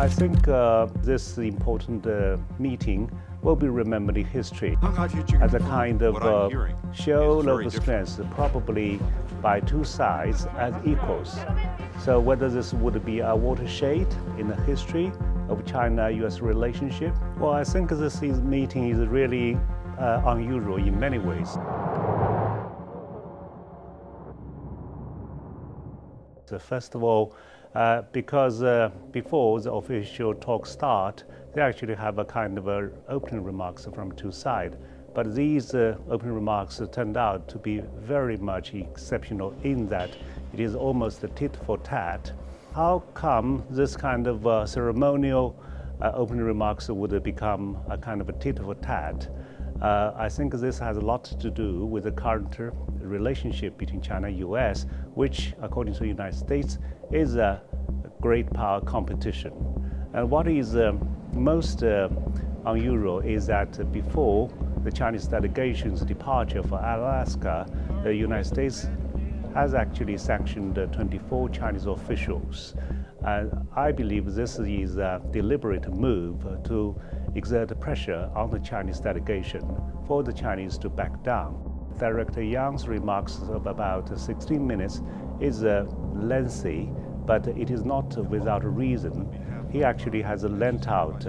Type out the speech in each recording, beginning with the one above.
I think this important meeting will be remembered in history as a kind of show of strength, probably by two sides as equals. So whether this would be a watershed in the history of China-U.S. relationship, well, I think this meeting is really unusual in many ways. So first of all, because before the official talk start, they actually have a kind of opening remarks from two sides. But these opening remarks turned out to be very much exceptional in that it is almost a tit for tat. How come this kind of ceremonial opening remarks would become a kind of a tit for tat? I think this has a lot to do with the current relationship between China and U.S., which, according to the United States, is a great power competition. And what is most unusual is that before the Chinese delegation's departure for Alaska, the United States has actually sanctioned 24 Chinese officials. I believe this is a deliberate move to exert pressure on the Chinese delegation for the Chinese to back down. Director Yang's remarks of about 16 minutes is lengthy, but it is not without a reason. He actually has lent out.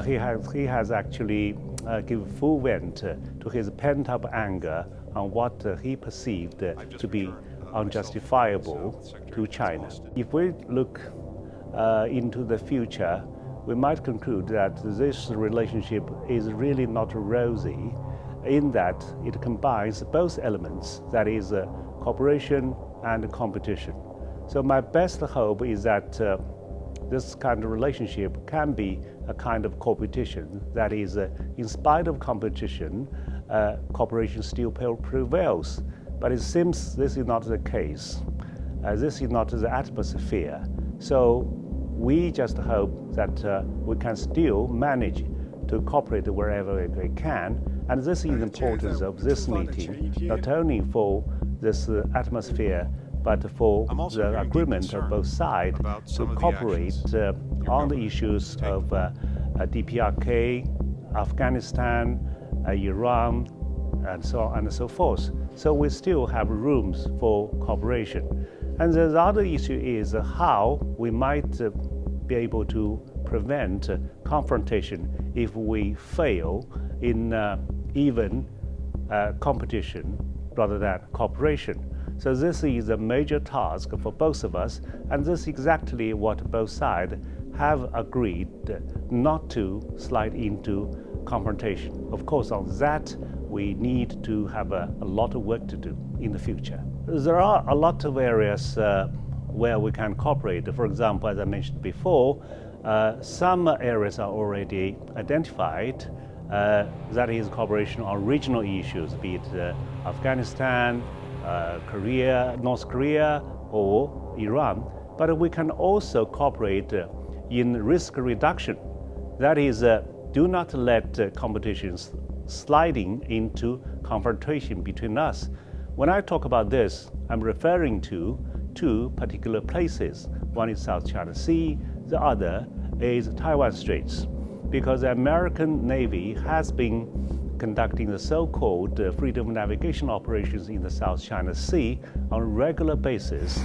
He has actually given full vent to his pent-up anger on what he perceived to be unjustifiable to China. If we look into the future, we might conclude that this relationship is really not rosy, in that it combines both elements, that is cooperation and competition. So my best hope is that this kind of relationship can be a kind of competition, that is, in spite of competition, cooperation still prevails. But it seems this is not the case. This is not the atmosphere. So we just hope that we can still manage to cooperate wherever we can. And this is the importance of this meeting, not only for this atmosphere, but for the agreement of both sides to cooperate on the issues of DPRK, Afghanistan, Iran, and so on and so forth. So we still have rooms for cooperation. And the other issue is how we might be able to prevent confrontation if we fail in even competition rather than cooperation. So this is a major task for both of us, and this is exactly what both sides have agreed not to slide into confrontation. Of course, on that, we need to have a lot of work to do in the future. There are a lot of areas where we can cooperate. For example, as I mentioned before, some areas are already identified. That is cooperation on regional issues, be it Afghanistan, Korea, North Korea, or Iran. But we can also cooperate in risk reduction. That is, do not let competitions sliding into confrontation between us. When I talk about this, I'm referring to two particular places. One is South China Sea, the other is Taiwan Straits, because the American Navy has been conducting the so-called freedom of navigation operations in the South China Sea on a regular basis.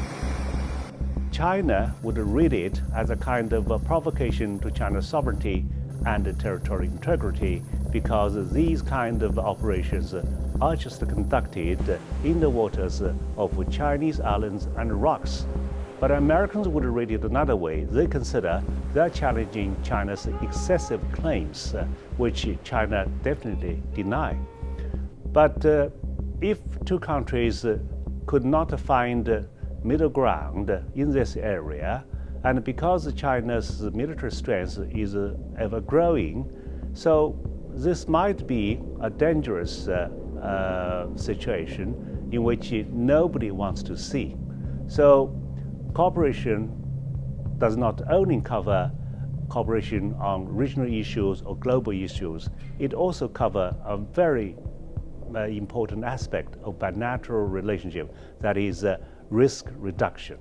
China would read it as a kind of a provocation to China's sovereignty and territorial integrity, because these kind of operations are just conducted in the waters of Chinese islands and rocks. But Americans would read it another way. They consider they're challenging China's excessive claims, which China definitely denies. But if two countries could not find middle ground in this area, and because China's military strength is ever growing, so this might be a dangerous situation in which nobody wants to see. So cooperation does not only cover cooperation on regional issues or global issues, it also covers a very important aspect of bilateral relationship, that is risk reduction.